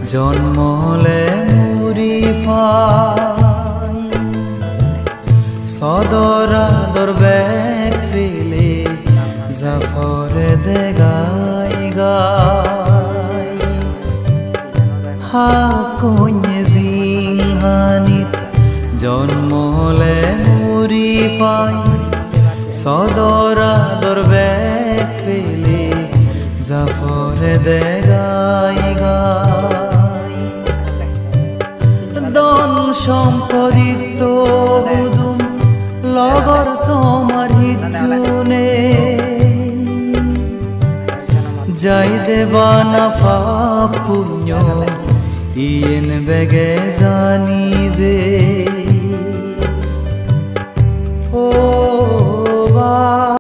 জন্মলে মুরি ফাই সদরা দরবেক ফেলে জাফরে দেগাই গাই হাকোnye জিংহানিত জন্মলে মুরি ফাই সদরা দরবেক ফেলে জাফরে দেগাই গাই দন সম্পদিত গুদুম লগর সমার হিজুনে যাই দেবানা পাপ পুণ্য ইয়েন বেগে জানি যে